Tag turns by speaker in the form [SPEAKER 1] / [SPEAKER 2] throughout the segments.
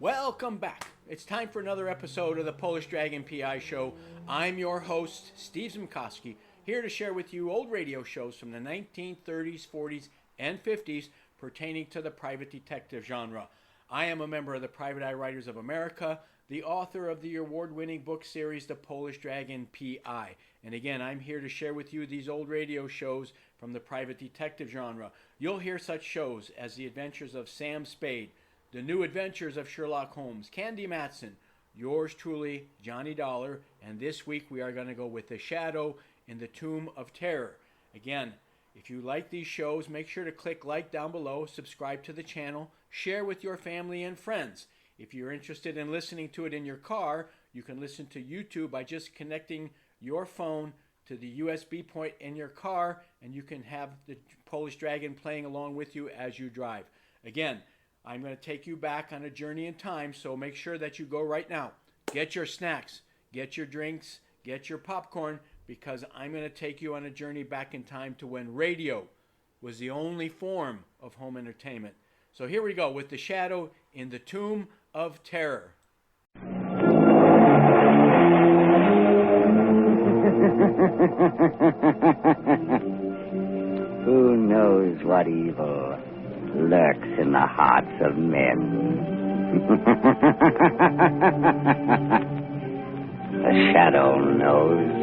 [SPEAKER 1] Welcome back. It's time for another episode of the Polish Dragon PI Show. I'm your host, Steve Zimkowski, here to share with you old radio shows from the 1930s, 40s, and 50s pertaining to the private detective genre. I am a member of the Private Eye Writers of America, the author of the award-winning book series, The Polish Dragon PI. And again, I'm here to share with you these old radio shows from the private detective genre. You'll hear such shows as The Adventures of Sam Spade, The New Adventures of Sherlock Holmes, Candy Matson, yours truly, Johnny Dollar, and this week we are going to go with The Shadow in the Tomb of Terror. Again, if you like these shows, make sure to click like down below, subscribe to the channel, share with your family and friends. If you're interested in listening to it in your car, you can listen to YouTube by just connecting your phone to the USB point in your car, and you can have the Polish Dragon playing along with you as you drive. Again, I'm going to take you back on a journey in time, so make sure that you go right now. Get your snacks, get your drinks, get your popcorn, because I'm going to take you on a journey back in time to when radio was the only form of home entertainment. So here we go with The Shadow in the Tomb of Terror.
[SPEAKER 2] Who knows what evil lurks in the hearts of men? The Shadow knows.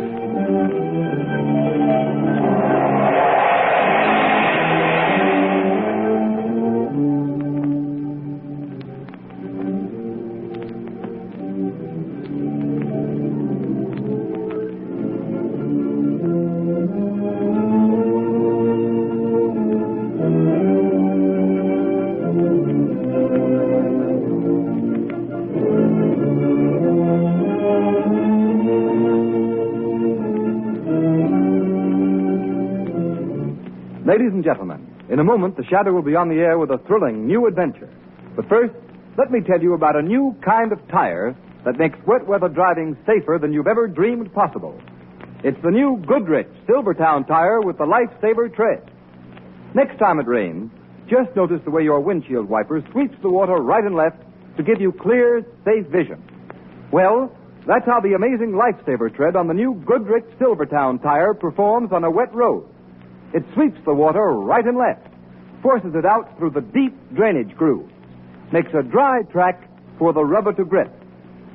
[SPEAKER 3] Ladies and gentlemen, in a moment, The Shadow will be on the air with a thrilling new adventure. But first, let me tell you about a new kind of tire that makes wet weather driving safer than you've ever dreamed possible. It's the new Goodrich Silvertown tire with the Lifesaver tread. Next time it rains, just notice the way your windshield wiper sweeps the water right and left to give you clear, safe vision. Well, that's how the amazing Lifesaver tread on the new Goodrich Silvertown tire performs on a wet road. It sweeps the water right and left, forces it out through the deep drainage grooves, makes a dry track for the rubber to grip,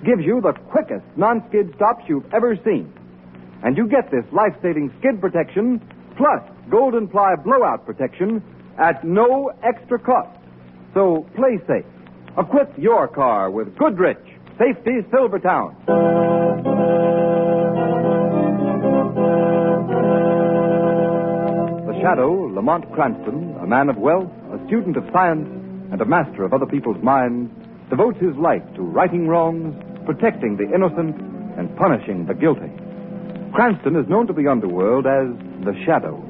[SPEAKER 3] gives you the quickest non-skid stops you've ever seen. And you get this life-saving skid protection plus golden ply blowout protection at no extra cost. So play safe. Equip your car with Goodrich Safety Silvertown. Shadow, Lamont Cranston, a man of wealth, a student of science, and a master of other people's minds, devotes his life to righting wrongs, protecting the innocent, and punishing the guilty. Cranston is known to the underworld as the Shadow.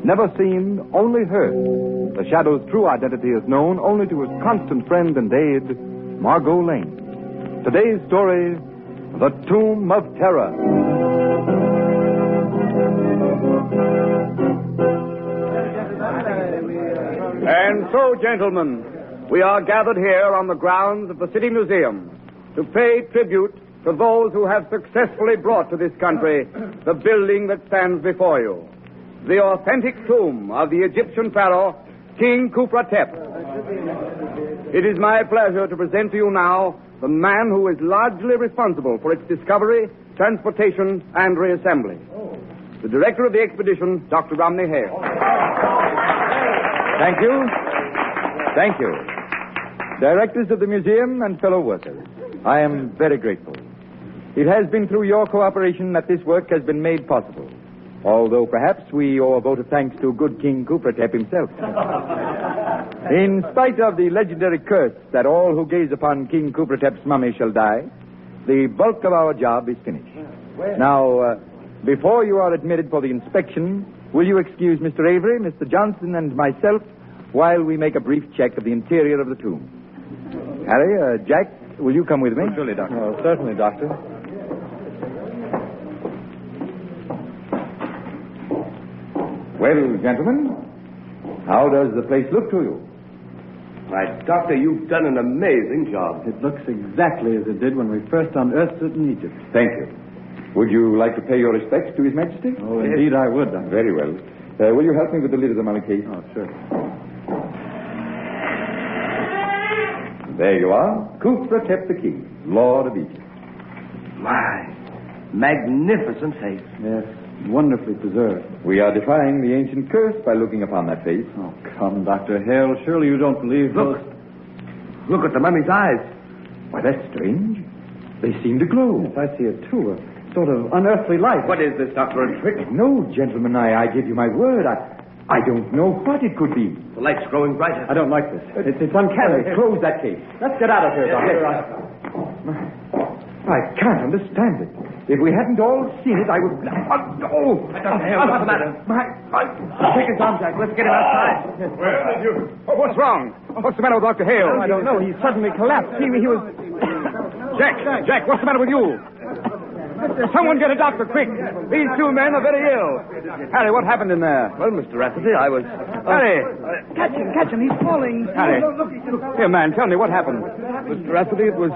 [SPEAKER 3] Never seen, only heard. The Shadow's true identity is known only to his constant friend and aide, Margot Lane. Today's story, The Tomb of Terror.
[SPEAKER 4] And so, gentlemen, we are gathered here on the grounds of the City Museum to pay tribute to those who have successfully brought to this country the building that stands before you, the authentic tomb of the Egyptian pharaoh, King Khufra-Tep. It is my pleasure to present to you now the man who is largely responsible for its discovery, transportation, and reassembly. The director of the expedition, Dr. Romney Hale.
[SPEAKER 3] Thank you. Thank you. Directors of the museum and fellow workers, I am very grateful. It has been through your cooperation that this work has been made possible, although perhaps we owe a vote of thanks to good King Khufra-Tep himself. In spite of the legendary curse that all who gaze upon King Khufra-Tep's mummy shall die, the bulk of our job is finished. Now, before you are admitted for the inspection, will you excuse Mr. Avery, Mr. Johnson, and myself while we make a brief check of the interior of the tomb? Harry, Jack, will you come with me?
[SPEAKER 5] Surely, Doctor.
[SPEAKER 3] Oh, certainly, Doctor. Well, gentlemen, how does the place look to you?
[SPEAKER 5] Why, Doctor, you've done an amazing job.
[SPEAKER 6] It looks exactly as it did when we first unearthed it in Egypt.
[SPEAKER 3] Thank you. Would you like to pay your respects to His Majesty?
[SPEAKER 6] Oh, indeed I would.
[SPEAKER 3] Very well. Will you help me with the lid of the mummy case?
[SPEAKER 6] Oh, sure.
[SPEAKER 3] There you are. Khufra-Tep the King, Lord of Egypt.
[SPEAKER 5] My, magnificent face.
[SPEAKER 6] Yes, wonderfully preserved.
[SPEAKER 3] We are defying the ancient curse by looking upon that face.
[SPEAKER 6] Oh, come, Dr. Hale. Surely you don't believe
[SPEAKER 5] Look. Look at the mummy's eyes.
[SPEAKER 3] Why, that's strange. They seem to glow.
[SPEAKER 6] Yes, I see it, too. A sort of unearthly light.
[SPEAKER 5] What is this, Doctor? A trick?
[SPEAKER 3] No, gentlemen, I give you my word. I don't know what it could be.
[SPEAKER 5] The light's growing brighter.
[SPEAKER 6] I don't like this. It's uncanny.
[SPEAKER 3] Close that case.
[SPEAKER 6] Let's get out of here, Doctor.
[SPEAKER 3] I can't understand it. If we hadn't all seen it, I would...
[SPEAKER 5] What's the matter?
[SPEAKER 6] Take his arm, Jack. Let's get him outside.
[SPEAKER 4] Well, did you... Oh, what's wrong? What's the matter with Dr. Hale?
[SPEAKER 6] I don't know. He suddenly collapsed. He was...
[SPEAKER 4] Jack, what's the matter with you? Someone get a doctor, quick. These two men are very ill. Harry, what happened in there?
[SPEAKER 5] Well, Mr. Rafferty, I was...
[SPEAKER 4] Harry!
[SPEAKER 6] Catch him. He's falling.
[SPEAKER 4] Harry. Here, man, tell me what happened.
[SPEAKER 5] Mr. Rafferty, it was...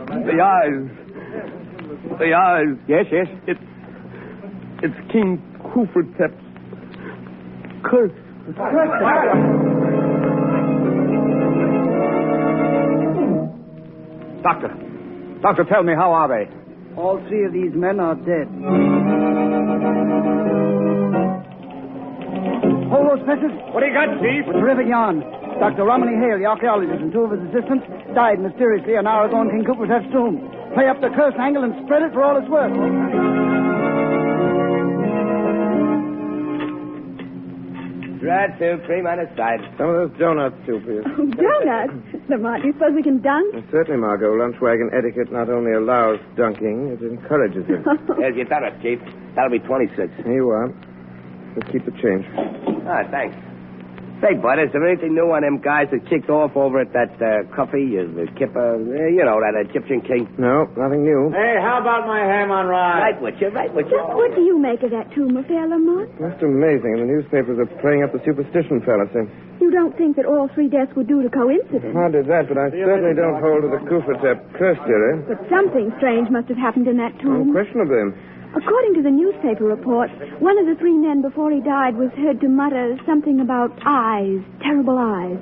[SPEAKER 5] The eyes. The eyes.
[SPEAKER 4] Yes.
[SPEAKER 5] It's King Khufra-Tep's curse.
[SPEAKER 4] Doctor, tell me, how are they?
[SPEAKER 7] All three of these men are dead. Hold those presses.
[SPEAKER 4] What do you got, Chief?
[SPEAKER 7] A terrific yarn. Dr. Romney Hale, the archaeologist, and two of his assistants died mysteriously an hour ago in King Khufra-Tep's tomb. Play up the curse angle and spread it for all it's worth.
[SPEAKER 5] Right, soup, cream on its side.
[SPEAKER 8] Some of those donuts, too, please.
[SPEAKER 9] Oh, donuts? Lamont, do you suppose we can dunk?
[SPEAKER 8] Certainly, Margot. Lunch wagon etiquette not only allows dunking, it encourages it.
[SPEAKER 5] There's your donuts, Chief. That'll be 26.
[SPEAKER 8] Here you are. We'll keep the change.
[SPEAKER 5] Thanks. Say, Bud, is there anything new on them guys that kicked off over at that coffee, the Kipper, that Egyptian king?
[SPEAKER 8] No, nothing new.
[SPEAKER 4] Hey, how about my ham on rye?
[SPEAKER 5] Right with you.
[SPEAKER 9] What do you make of that tomb affair, Lamont?
[SPEAKER 8] Just amazing. And the newspapers are playing up the superstition fallacy.
[SPEAKER 9] You don't think that all three deaths were due to coincidence?
[SPEAKER 8] Hardly that, but I certainly don't hold to the Khufra-Tep curse theory.
[SPEAKER 9] But something strange must have happened in that tomb.
[SPEAKER 8] Unquestionably.
[SPEAKER 9] According to the newspaper reports, one of the three men before he died was heard to mutter something about eyes, terrible eyes.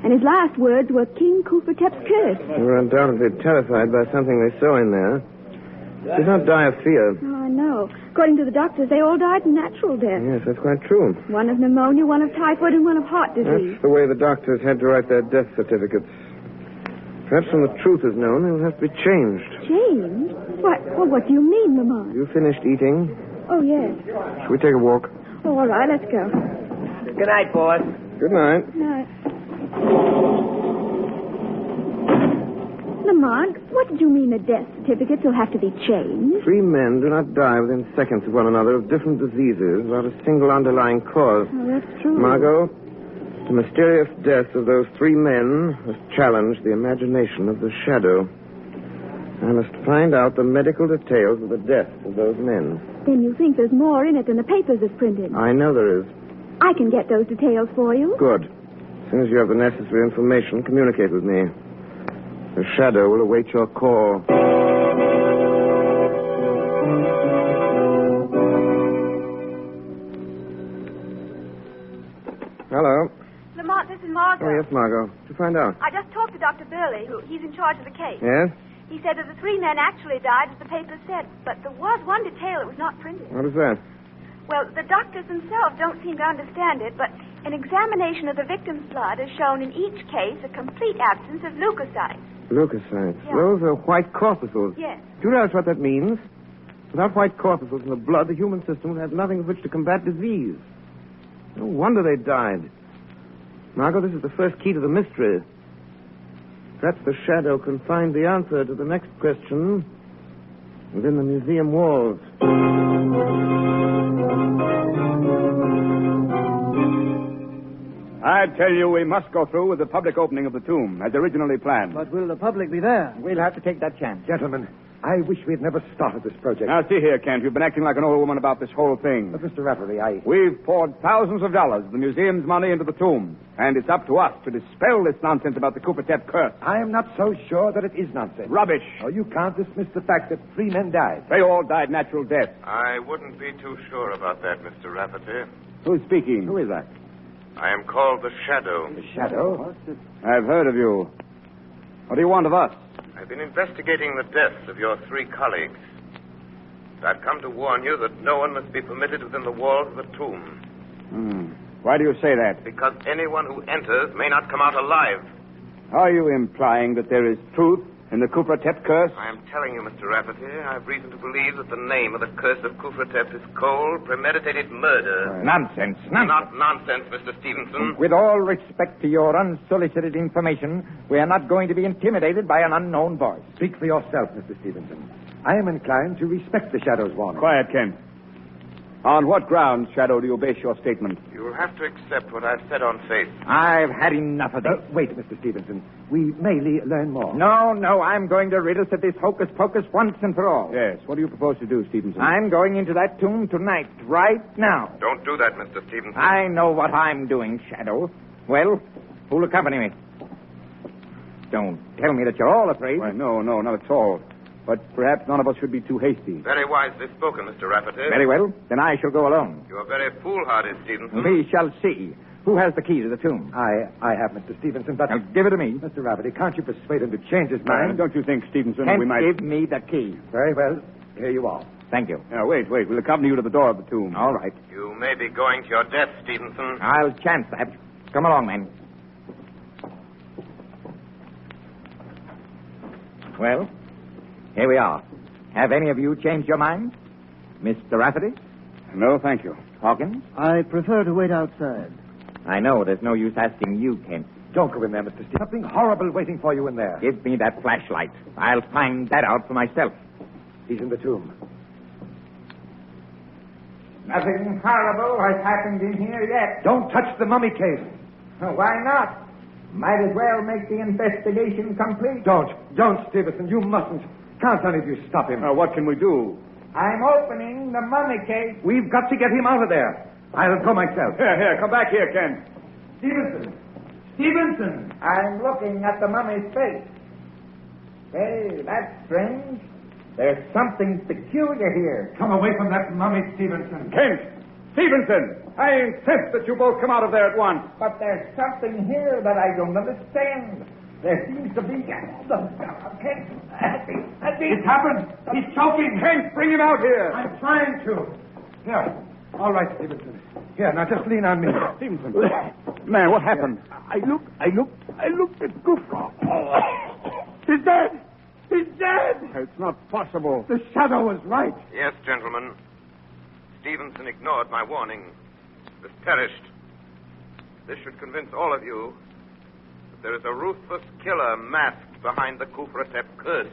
[SPEAKER 9] And his last words were King Khufra-Tep's curse.
[SPEAKER 8] They were undoubtedly terrified by something they saw in there. He did not die of fear.
[SPEAKER 9] Oh, I know. According to the doctors, they all died natural death.
[SPEAKER 8] Yes, that's quite true.
[SPEAKER 9] One of pneumonia, one of typhoid, and one of heart disease.
[SPEAKER 8] That's the way the doctors had to write their death certificates. Perhaps when the truth is known, it will have to be changed.
[SPEAKER 9] Changed? What do you mean, Lamont?
[SPEAKER 8] You finished eating?
[SPEAKER 9] Oh, yes.
[SPEAKER 8] Shall we take a walk?
[SPEAKER 9] Oh, all right, let's go.
[SPEAKER 5] Good night, boss.
[SPEAKER 8] Good night.
[SPEAKER 9] Night. Lamont, what did you mean the death certificates will have to be changed?
[SPEAKER 8] Three men do not die within seconds of one another of different diseases without a single underlying cause.
[SPEAKER 9] Oh, that's true.
[SPEAKER 8] Margot, the mysterious death of those three men has challenged the imagination of the shadow. I must find out the medical details of the deaths of those men.
[SPEAKER 9] Then you think there's more in it than the papers have printed?
[SPEAKER 8] I know there is.
[SPEAKER 9] I can get those details for you.
[SPEAKER 8] Good. As soon as you have the necessary information, communicate with me. The shadow will await your call. Hello.
[SPEAKER 10] Lamont, this is Margot.
[SPEAKER 8] Oh, yes, Margot. What did you find out?
[SPEAKER 10] I just talked to Dr. Burley, he's in charge of the case.
[SPEAKER 8] Yes?
[SPEAKER 10] He said that the three men actually died, as the papers said, but there was one detail that was not printed.
[SPEAKER 8] What is that?
[SPEAKER 10] Well, the doctors themselves don't seem to understand it, but an examination of the victim's blood has shown in each case a complete absence of leukocytes.
[SPEAKER 8] Leukocytes.
[SPEAKER 10] Yeah.
[SPEAKER 8] Those are white corpuscles.
[SPEAKER 10] Yes.
[SPEAKER 8] Do you realize what that means? Without white corpuscles in the blood, the human system would have nothing with which to combat disease. No wonder they died. Margot, this is the first key to the mystery. Perhaps the shadow can find the answer to the next question within the museum walls.
[SPEAKER 4] I tell you, we must go through with the public opening of the tomb, as originally planned.
[SPEAKER 7] But will the public be there?
[SPEAKER 3] We'll have to take that chance.
[SPEAKER 5] Gentlemen,
[SPEAKER 11] I wish we had never started this project.
[SPEAKER 4] Now, see here, Kent. You've been acting like an old woman about this whole thing.
[SPEAKER 11] But, Mr. Rafferty,
[SPEAKER 4] We've poured thousands of dollars of the museum's money into the tomb. And it's up to us to dispel this nonsense about the Coopertep curse.
[SPEAKER 11] I am not so sure that it is nonsense.
[SPEAKER 4] Rubbish.
[SPEAKER 11] Oh, you can't dismiss the fact that 3 men died.
[SPEAKER 4] They all died natural death.
[SPEAKER 12] I wouldn't be too sure about that, Mr. Rafferty.
[SPEAKER 4] Who's speaking?
[SPEAKER 11] Who is that?
[SPEAKER 12] I am called the Shadow.
[SPEAKER 11] The Shadow?
[SPEAKER 4] I've heard of you. What do you want of us?
[SPEAKER 12] I've been investigating the deaths of your 3 colleagues. I've come to warn you that no one must be permitted within the walls of the tomb.
[SPEAKER 4] Why do you say that?
[SPEAKER 12] Because anyone who enters may not come out alive.
[SPEAKER 4] Are you implying that there is truth in the Coopertep curse?
[SPEAKER 12] I am telling you, Mr. Rafferty, I have reason to believe that the name of the curse of Coopertep is cold, premeditated murder.
[SPEAKER 13] Nonsense.
[SPEAKER 12] Not nonsense, Mr. Stevenson.
[SPEAKER 13] With all respect to your unsolicited information, we are not going to be intimidated by an unknown voice.
[SPEAKER 11] Speak for yourself, Mr. Stevenson. I am inclined to respect the Shadow's warning.
[SPEAKER 4] Quiet, Kent. On what grounds, Shadow, do you base your statement?
[SPEAKER 12] You will have to accept what I've said on faith.
[SPEAKER 13] I've had enough of this.
[SPEAKER 11] Wait, Mr. Stevenson. We may learn more.
[SPEAKER 13] No, I'm going to rid us of this hocus-pocus once and for all.
[SPEAKER 4] Yes, what do you propose to do, Stevenson?
[SPEAKER 13] I'm going into that tomb tonight, right now.
[SPEAKER 12] Don't do that, Mr. Stevenson.
[SPEAKER 13] I know what I'm doing, Shadow. Well, who'll accompany me? Don't tell me that you're all afraid.
[SPEAKER 4] Why, no, not at all. But perhaps none of us should be too hasty.
[SPEAKER 12] Very wisely spoken, Mr. Rafferty.
[SPEAKER 13] Very well. Then I shall go alone.
[SPEAKER 12] You are very foolhardy, Stevenson.
[SPEAKER 13] We shall see. Who has the key to the tomb?
[SPEAKER 11] I have, Mr. Stevenson, but...
[SPEAKER 13] Now, give it to me.
[SPEAKER 11] Mr. Rafferty, can't you persuade him to change his mind?
[SPEAKER 4] Don't you think, Stevenson,
[SPEAKER 13] Kent,
[SPEAKER 4] we might...
[SPEAKER 13] give me the key.
[SPEAKER 11] Very well. Here you are.
[SPEAKER 13] Thank you.
[SPEAKER 4] Now, wait. We'll accompany you to the door of the tomb.
[SPEAKER 13] All right.
[SPEAKER 12] You may be going to your death, Stevenson.
[SPEAKER 13] I'll chance that. Come along, then. Well, here we are. Have any of you changed your mind? Mr. Rafferty?
[SPEAKER 4] No, thank you.
[SPEAKER 13] Hawkins?
[SPEAKER 7] I prefer to wait outside.
[SPEAKER 13] I know there's no use asking you, Kent.
[SPEAKER 11] Don't go in there, Mr. Stevenson. Something horrible waiting for you in there.
[SPEAKER 13] Give me that flashlight. I'll find that out for myself.
[SPEAKER 11] He's in the tomb.
[SPEAKER 13] Nothing horrible has happened in here yet.
[SPEAKER 11] Don't touch the mummy case.
[SPEAKER 13] Why not? Might as well make the investigation complete.
[SPEAKER 11] Don't, Stevenson. You mustn't. Can't any of you stop him?
[SPEAKER 4] What can we do?
[SPEAKER 13] I'm opening the mummy case.
[SPEAKER 11] We've got to get him out of there. I'll go myself.
[SPEAKER 4] Here, come back here, Ken.
[SPEAKER 13] Stevenson! I'm looking at the mummy's face. Hey, that's strange. There's something peculiar here.
[SPEAKER 11] Come away from that mummy, Stevenson.
[SPEAKER 4] Kent! Stevenson! I insist that you both come out of there at once.
[SPEAKER 13] But there's something here that I don't understand. There seems to be...
[SPEAKER 11] It's happened. He's choking.
[SPEAKER 4] Kent, bring him out here.
[SPEAKER 11] I'm trying to. Here. All right, Stevenson. Here, now just lean on me.
[SPEAKER 4] Stevenson. Man, what happened?
[SPEAKER 11] I looked at Goofball. He's dead. He's dead.
[SPEAKER 4] It's not possible.
[SPEAKER 11] The Shadow was right.
[SPEAKER 12] Yes, gentlemen. Stevenson ignored my warning. Has perished. This should convince all of you that there is a ruthless killer masked behind the Kufratep curse.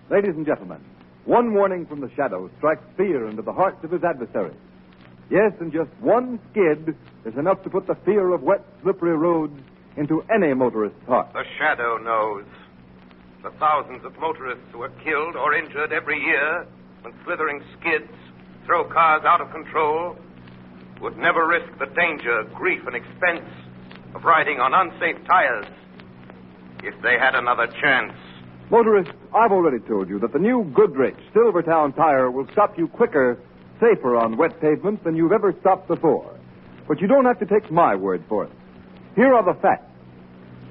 [SPEAKER 3] Ladies and gentlemen, one warning from the Shadow strikes fear into the hearts of his adversaries. Yes, and just one skid is enough to put the fear of wet, slippery roads into any motorist's heart.
[SPEAKER 12] The Shadow knows. The thousands of motorists who are killed or injured every year when slithering skids throw cars out of control would never risk the danger, grief, and expense of riding on unsafe tires if they had another chance.
[SPEAKER 3] Motorists, I've already told you that the new Goodrich Silvertown tire will stop you quicker, safer on wet pavements than you've ever stopped before. But you don't have to take my word for it. Here are the facts.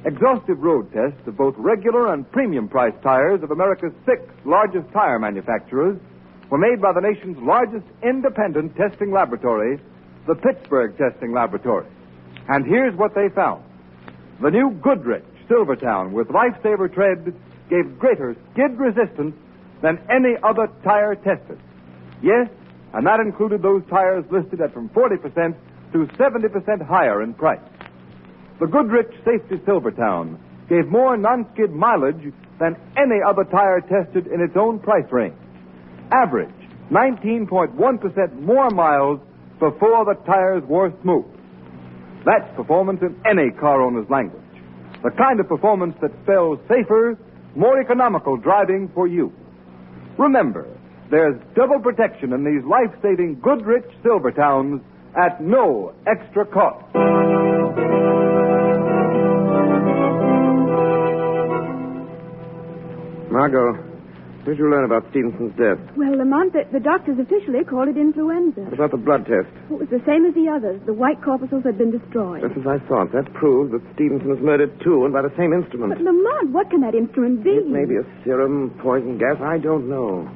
[SPEAKER 3] Exhaustive road tests of both regular and premium price tires of America's 6 largest tire manufacturers were made by the nation's largest independent testing laboratory, the Pittsburgh Testing Laboratory. And here's what they found. The new Goodrich Silvertown with Lifesaver tread gave greater skid resistance than any other tire tested. Yes, and that included those tires listed at from 40% to 70% higher in price. The Goodrich Safety Silvertown gave more non-skid mileage than any other tire tested in its own price range. Average 19.1% more miles before the tires wore smooth. That's performance in any car owner's language. The kind of performance that spells safer, more economical driving for you. Remember, there's double protection in these life-saving Goodrich Silver Towns at no extra cost.
[SPEAKER 8] Margot, what did you learn about Stevenson's death?
[SPEAKER 9] Well, Lamont, the doctors officially called it influenza.
[SPEAKER 8] What about the blood test?
[SPEAKER 9] It was the same as the others. The white corpuscles had been destroyed.
[SPEAKER 8] Just as I thought. That proves that Stevenson was murdered, too, and by the same instrument.
[SPEAKER 9] But, Lamont, what can that instrument be?
[SPEAKER 8] It may be a serum, poison gas, I don't know.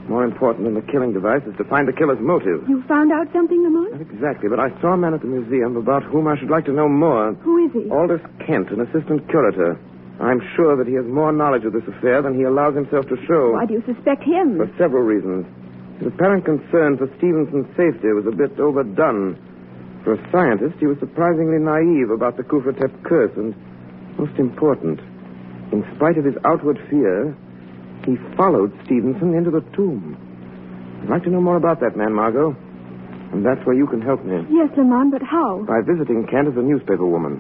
[SPEAKER 8] More important than the killing device is to find the killer's motive.
[SPEAKER 9] You found out something, Lamont?
[SPEAKER 8] Not exactly, but I saw a man at the museum about whom I should like to know more.
[SPEAKER 9] Who is he?
[SPEAKER 8] Aldous Kent, an assistant curator. I'm sure that he has more knowledge of this affair than he allows himself to show.
[SPEAKER 9] Why do you suspect him?
[SPEAKER 8] For several reasons. His apparent concern for Stevenson's safety was a bit overdone. For a scientist, he was surprisingly naive about the Kufratep curse, and most important, in spite of his outward fear, he followed Stevenson into the tomb. I'd like to know more about that man, Margot. And that's where you can help me.
[SPEAKER 9] Yes, Lamont, but how?
[SPEAKER 8] By visiting Kent as a newspaper woman.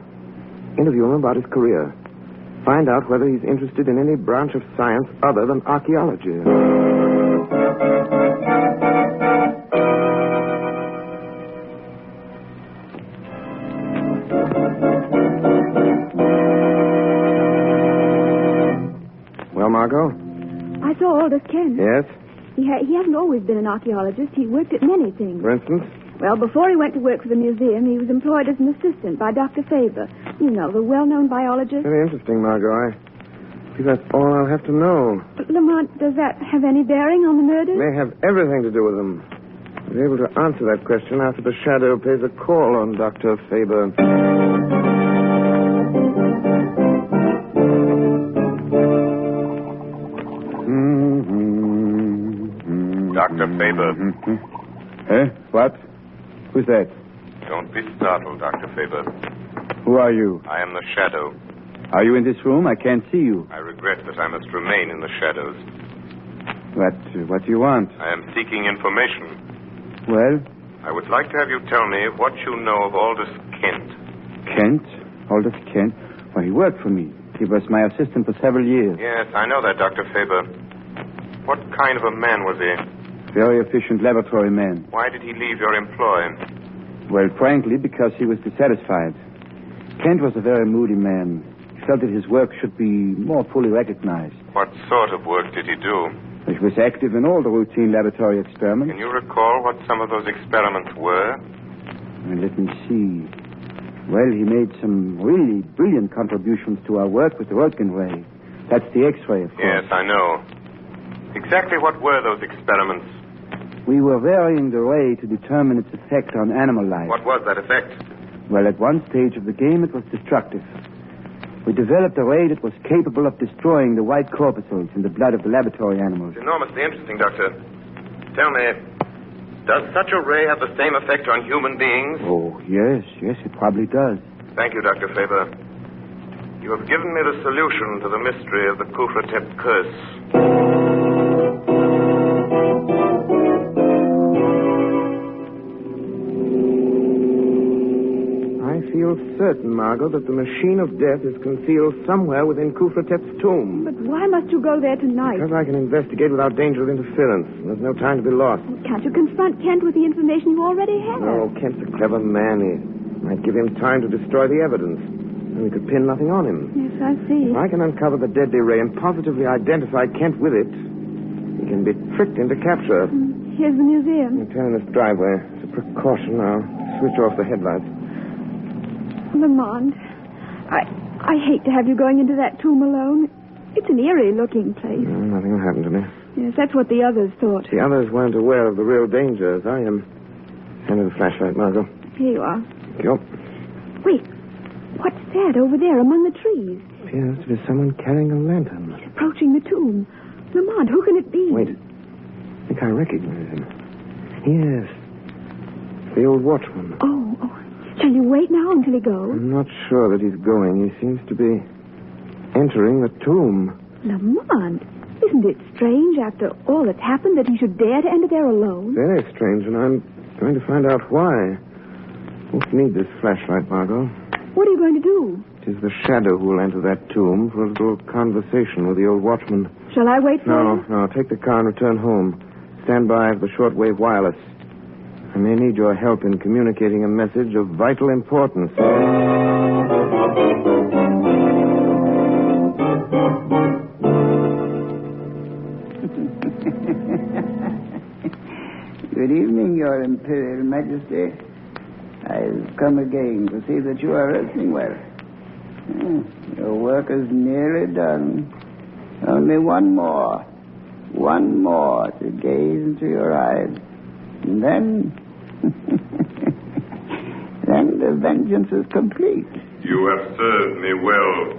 [SPEAKER 8] Interview him about his career. Find out whether he's interested in any branch of science other than archaeology. Well, Margot?
[SPEAKER 9] I saw Aldous Kent.
[SPEAKER 8] Yes?
[SPEAKER 9] He hasn't always been an archaeologist. He worked at many things.
[SPEAKER 8] For instance?
[SPEAKER 9] Well, before he went to work for the museum, he was employed as an assistant by Dr. Faber. You know, the well-known biologist.
[SPEAKER 8] Very interesting, Margot. I think that's all I'll have to know.
[SPEAKER 9] But, Lamont, does that have any bearing on the murder?
[SPEAKER 8] May have everything to do with them. I'll be able to answer that question after the Shadow pays a call on Dr. Faber.
[SPEAKER 12] Dr. Faber.
[SPEAKER 6] Eh? What? Who's that?
[SPEAKER 12] Don't be startled, Dr. Faber.
[SPEAKER 6] Who are you?
[SPEAKER 12] I am the Shadow.
[SPEAKER 6] Are you in this room? I can't see you.
[SPEAKER 12] I regret that I must remain in the shadows.
[SPEAKER 6] What do you want?
[SPEAKER 12] I am seeking information.
[SPEAKER 6] Well?
[SPEAKER 12] I would like to have you tell me what you know of Aldous Kent.
[SPEAKER 6] Kent? Aldous Kent? Well, he worked for me. He was my assistant for several years.
[SPEAKER 12] Yes, I know that, Dr. Faber. What kind of a man was he?
[SPEAKER 6] Very efficient laboratory man.
[SPEAKER 12] Why did he leave your employ?
[SPEAKER 6] Well, frankly, because he was dissatisfied. Kent was a very moody man. He felt that his work should be more fully recognized.
[SPEAKER 12] What sort of work did he do?
[SPEAKER 6] He was active in all the routine laboratory experiments.
[SPEAKER 12] Can you recall what some of those experiments were?
[SPEAKER 6] Well, let me see. Well, he made some really brilliant contributions to our work with the Röntgen ray. That's the X-ray, of course.
[SPEAKER 12] Yes, I know. Exactly what were those experiments?
[SPEAKER 6] We were varying the ray to determine its effect on animal life.
[SPEAKER 12] What was that effect?
[SPEAKER 6] Well, at one stage of the game, it was destructive. We developed a ray that was capable of destroying the white corpuscles in the blood of the laboratory animals.
[SPEAKER 12] It's enormously interesting, Doctor. Tell me, does such a ray have the same effect on human beings?
[SPEAKER 6] Oh, yes, it probably does.
[SPEAKER 12] Thank you, Dr. Faber. You have given me the solution to the mystery of the Kufratep curse.
[SPEAKER 8] I feel certain, Margot, that the machine of death is concealed somewhere within Kufratep's tomb.
[SPEAKER 9] But why must you go there tonight?
[SPEAKER 8] Because I can investigate without danger of interference. There's no time to be lost.
[SPEAKER 9] Can't you confront Kent with the information you already have?
[SPEAKER 8] No, Kent's a clever man. He might give him time to destroy the evidence. And we could pin nothing on him.
[SPEAKER 9] Yes, I see.
[SPEAKER 8] If I can uncover the deadly ray and positively identify Kent with it, he can be tricked into capture.
[SPEAKER 9] Here's the museum.
[SPEAKER 8] I'll turn in this driveway. As a precaution, I'll switch off the headlights.
[SPEAKER 9] Lamont, I hate to have you going into that tomb alone. It's an eerie-looking place.
[SPEAKER 8] Nothing will happen to me.
[SPEAKER 9] Yes, that's what the others thought.
[SPEAKER 8] The others weren't aware of the real danger as I am. Hand me the flashlight, Margot.
[SPEAKER 9] Here you are.
[SPEAKER 8] Thank you.
[SPEAKER 9] Wait, what's that over there among the trees?
[SPEAKER 8] Appears to be someone carrying a lantern.
[SPEAKER 9] He's approaching the tomb. Lamont, who can it be?
[SPEAKER 8] Wait. I think I recognize him. Yes. The old watchman.
[SPEAKER 9] Oh. Shall you wait now until he goes?
[SPEAKER 8] I'm not sure that he's going. He seems to be entering the tomb.
[SPEAKER 9] Lamont, isn't it strange after all that's happened that he should dare to enter there alone?
[SPEAKER 8] Very strange, and I'm going to find out why. Won't need this flashlight, Margot.
[SPEAKER 9] What are you going to do?
[SPEAKER 8] It is the shadow who will enter that tomb for a little conversation with the old watchman.
[SPEAKER 9] Shall I wait for you?
[SPEAKER 8] No. Take the car and return home. Stand by for the shortwave wireless. I may need your help in communicating a message of vital importance.
[SPEAKER 7] Good evening, Your Imperial Majesty. I've come again to see that you are resting well. Your work is nearly done. Only one more to gaze into your eyes. And then... then the vengeance is complete.
[SPEAKER 12] You have served me well.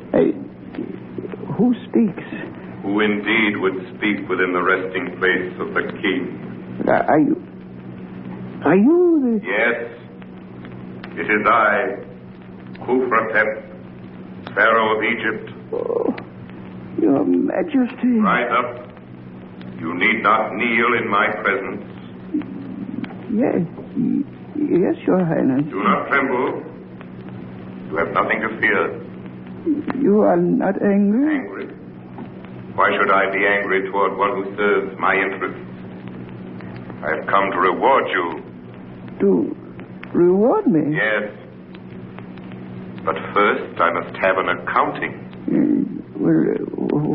[SPEAKER 7] Who speaks?
[SPEAKER 12] Who indeed would speak within the resting place of the king.
[SPEAKER 7] Are you the...
[SPEAKER 12] Yes. It is I, Khufratep, Pharaoh of Egypt.
[SPEAKER 7] Oh, Your Majesty.
[SPEAKER 12] Rise up. You need not kneel in my presence.
[SPEAKER 7] Yes, Your Highness.
[SPEAKER 12] Do not tremble. You have nothing to fear.
[SPEAKER 7] You are not angry?
[SPEAKER 12] Angry? Why should I be angry toward one who serves my interests? I have come to reward you.
[SPEAKER 7] To reward me?
[SPEAKER 12] Yes. But first, I must have an accounting.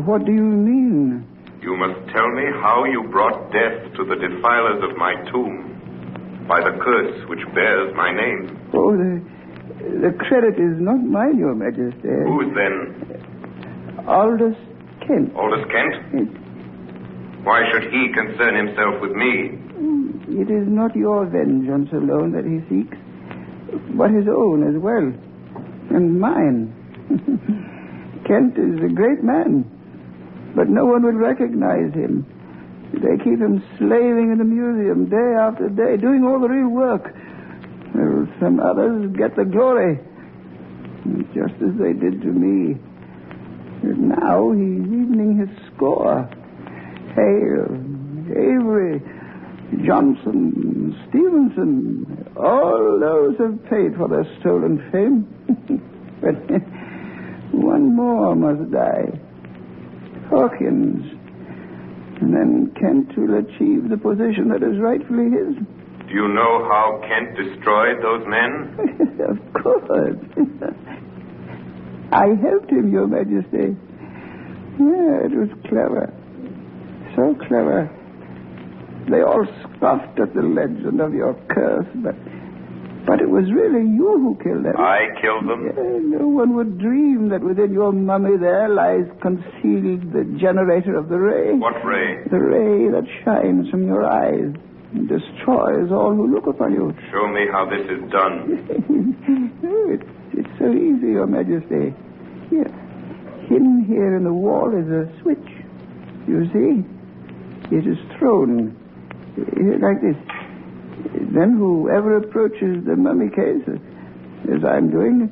[SPEAKER 7] What do you mean?
[SPEAKER 12] You must tell me how you brought death to the defilers of my tomb by the curse which bears my name.
[SPEAKER 7] Oh, the credit is not mine, Your Majesty.
[SPEAKER 12] Whose then?
[SPEAKER 7] Aldous Kent.
[SPEAKER 12] Aldous Kent? Why should he concern himself with me?
[SPEAKER 7] It is not your vengeance alone that he seeks, but his own as well, and mine. Kent is a great man, but no one would recognize him. They keep him slaving in the museum day after day, doing all the real work. Well, some others get the glory, just as they did to me. And now he's evening his score. Hale, Avery, Johnson, Stevenson, all those have paid for their stolen fame. But one more must die. Hawkins. And then Kent will achieve the position that is rightfully his.
[SPEAKER 12] Do you know how Kent destroyed those men?
[SPEAKER 7] Of course. I helped him, Your Majesty. Yeah, it was clever. So clever. They all scoffed at the legend of your curse, but it was really you who killed them.
[SPEAKER 12] I killed them?
[SPEAKER 7] Yeah, no one would dream that within your mummy there lies concealed the generator of the ray.
[SPEAKER 12] What ray?
[SPEAKER 7] The ray that shines from your eyes and destroys all who look upon you.
[SPEAKER 12] Show me how this is done.
[SPEAKER 7] It's so easy, Your Majesty. Here. Hidden here in the wall is a switch. You see? It is thrown like this. Then whoever approaches the mummy case, as I'm doing,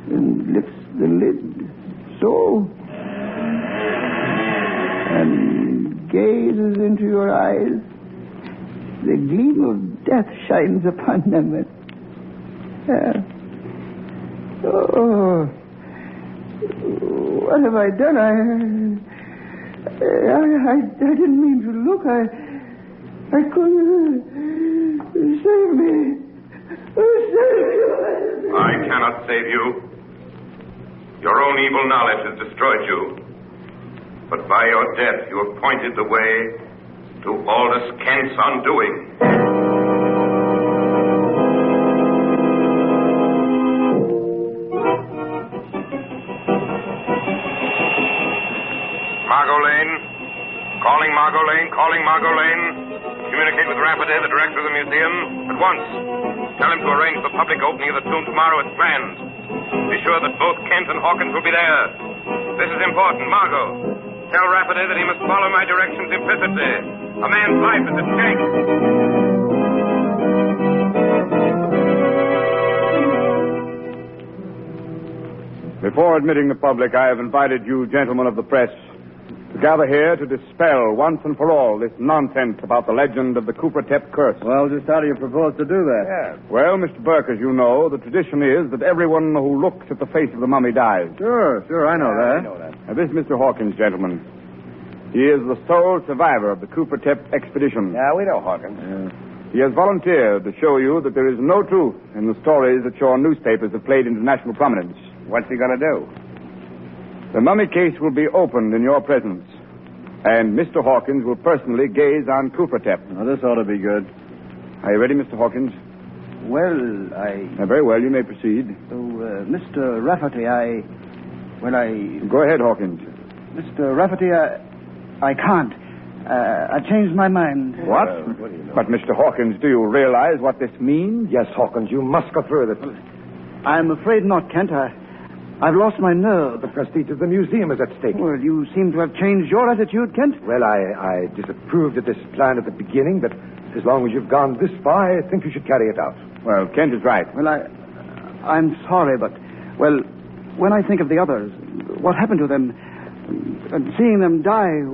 [SPEAKER 7] and lifts the lid, so, and gazes into your eyes, the gleam of death shines upon them. Oh, what have I done? I didn't mean to look. I couldn't. Save me. Save me.
[SPEAKER 12] I cannot save you. Your own evil knowledge has destroyed you. But by your death, you have pointed the way to Aldous Kent's undoing. Margot Lane. Calling Margot Lane. Calling Margot Lane. Communicate with Rapiday, the director of the museum, at once. Tell him to arrange the public opening of the tomb tomorrow as planned. Be sure that both Kent and Hawkins will be there. This is important. Margot, tell Rapiday that he must follow my directions implicitly. A man's life is at stake.
[SPEAKER 4] Before admitting the public, I have invited you, gentlemen of the press, to We gather here to dispel once and for all this nonsense about the legend of the Kupratep curse.
[SPEAKER 3] Well, just how do you propose to do that?
[SPEAKER 4] Yes. Well, Mr. Burke, as you know, the tradition is that everyone who looks at the face of the mummy dies.
[SPEAKER 3] Sure, I know that.
[SPEAKER 5] I know that.
[SPEAKER 4] Now, this is Mr. Hawkins, gentlemen. He is the sole survivor of the Kupratep expedition.
[SPEAKER 5] Yeah, we know Hawkins.
[SPEAKER 4] He has volunteered to show you that there is no truth in the stories that your newspapers have played into national prominence.
[SPEAKER 5] What's he going to do?
[SPEAKER 4] The mummy case will be opened in your presence, and Mr. Hawkins will personally gaze on Kupratep.
[SPEAKER 3] Now, this ought to be good.
[SPEAKER 4] Are you ready, Mr. Hawkins?
[SPEAKER 7] Well,
[SPEAKER 4] Very well, you may proceed.
[SPEAKER 7] Mr. Rafferty,
[SPEAKER 4] Go ahead, Hawkins.
[SPEAKER 7] Mr. Rafferty, I can't. I changed my mind.
[SPEAKER 4] What? What do you know? But, Mr. Hawkins, do you realize what this means?
[SPEAKER 11] Yes, Hawkins, you must go through with it.
[SPEAKER 7] I'm afraid not, Kent. I've lost my nerve.
[SPEAKER 11] The prestige of the museum is at stake.
[SPEAKER 7] Well, you seem to have changed your attitude, Kent.
[SPEAKER 11] Well, I disapproved of this plan at the beginning, but as long as you've gone this far, I think you should carry it out.
[SPEAKER 4] Well, Kent is right.
[SPEAKER 7] Well, I'm sorry, but, well, when I think of the others, what happened to them, and seeing them die,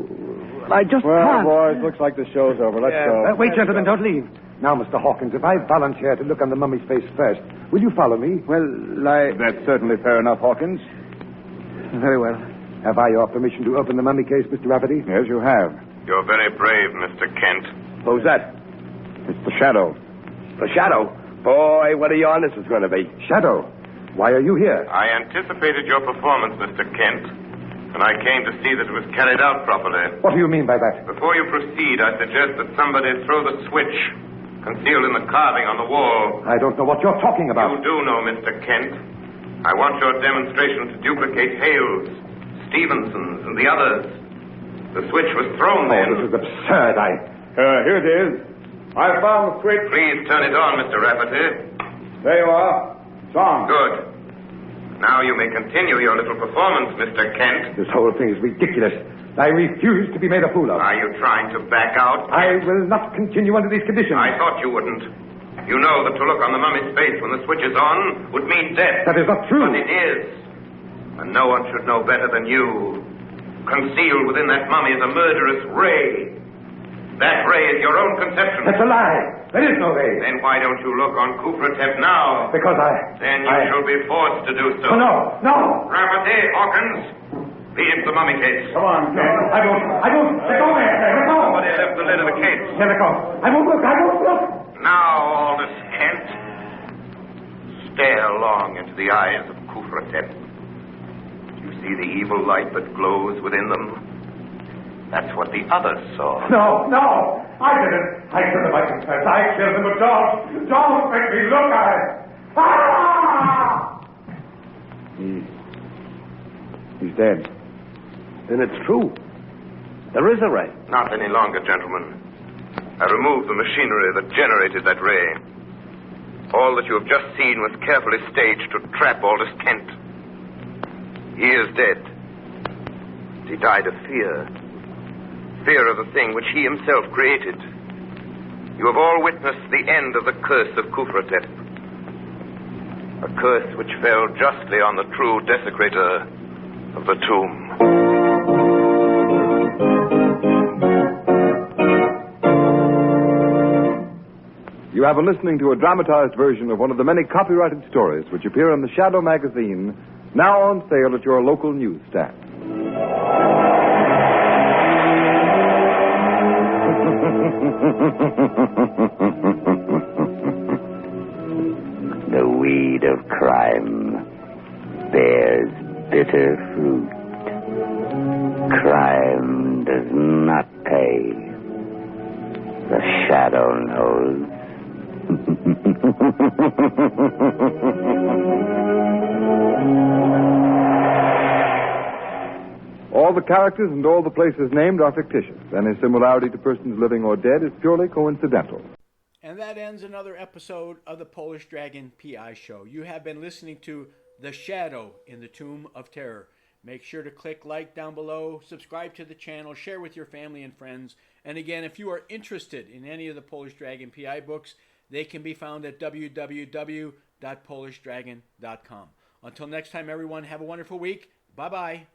[SPEAKER 7] I just can't.
[SPEAKER 3] Well, boys, looks like the show's over. Let's go.
[SPEAKER 11] Wait, gentlemen, don't leave. Now, Mr. Hawkins, if I volunteer to look on the mummy's face first, will you follow me?
[SPEAKER 7] Well,
[SPEAKER 4] That's certainly fair enough, Hawkins.
[SPEAKER 7] Very well.
[SPEAKER 11] Have I your permission to open the mummy case, Mr. Rafferty?
[SPEAKER 4] Yes, you have.
[SPEAKER 12] You're very brave, Mr. Kent.
[SPEAKER 5] Who's that?
[SPEAKER 4] It's the Shadow.
[SPEAKER 5] The Shadow? Boy, what a yarn this is going to be.
[SPEAKER 11] Shadow, why are you here?
[SPEAKER 12] I anticipated your performance, Mr. Kent, and I came to see that it was carried out properly.
[SPEAKER 11] What do you mean by that?
[SPEAKER 12] Before you proceed, I suggest that somebody throw the switch concealed in the carving on the wall.
[SPEAKER 11] I don't know what you're talking about.
[SPEAKER 12] You do know, Mr. Kent. I want your demonstration to duplicate Hale's, Stevenson's, and the others. The switch was thrown then.
[SPEAKER 11] This is absurd.
[SPEAKER 4] Here it is. I found the switch.
[SPEAKER 12] Please turn it on, Mr. Rafferty.
[SPEAKER 4] There you are. It's on.
[SPEAKER 12] Good. Now you may continue your little performance, Mr. Kent.
[SPEAKER 11] This whole thing is ridiculous. I refuse to be made a fool of.
[SPEAKER 12] Are you trying to back out?
[SPEAKER 11] I will not continue under these conditions.
[SPEAKER 12] I thought you wouldn't. You know that to look on the mummy's face when the switch is on would mean death.
[SPEAKER 11] That is not true.
[SPEAKER 12] But it is. And no one should know better than you. Concealed within that mummy is a murderous ray. That ray is your own conception.
[SPEAKER 11] That's a lie. There is no ray.
[SPEAKER 12] Then why don't you look on Kupratep now?
[SPEAKER 11] Because
[SPEAKER 12] Then you shall be forced to do so.
[SPEAKER 11] Oh, no.
[SPEAKER 12] Rafferty, Hawkins, be into the mummy case.
[SPEAKER 11] Come on, Ken. I won't. Let go there. Let go.
[SPEAKER 12] Somebody left the lid of the case.
[SPEAKER 11] Let go. I won't look.
[SPEAKER 12] Now, Aldous Kent, stare long into the eyes of Kupratep. You see the evil light that glows within them? That's what the others saw.
[SPEAKER 11] No. I didn't. I confess. I killed him, but don't make me look.
[SPEAKER 4] He's dead.
[SPEAKER 5] Then it's true. There is a ray.
[SPEAKER 12] Not any longer, gentlemen. I removed the machinery that generated that ray. All that you have just seen was carefully staged to trap Aldous Kent. He is dead. He died of fear. Fear of the thing which he himself created. You have all witnessed the end of the curse of Kupratep. A curse which fell justly on the true desecrator of the tomb.
[SPEAKER 3] You have been listening to a dramatized version of one of the many copyrighted stories which appear in the Shadow magazine, now on sale at your local newsstand.
[SPEAKER 2] The weed of crime bears bitter fruit. Crime does not pay. The shadow knows.
[SPEAKER 3] All the characters and all the places named are fictitious. Any similarity to persons living or dead is purely coincidental.
[SPEAKER 1] And that ends another episode of the Polish Dragon PI Show. You have been listening to The Shadow in the Tomb of Terror. Make sure to click like down below, subscribe to the channel, share with your family and friends. And again, if you are interested in any of the Polish Dragon PI books, they can be found at www.polishdragon.com. Until next time, everyone, have a wonderful week. Bye-bye.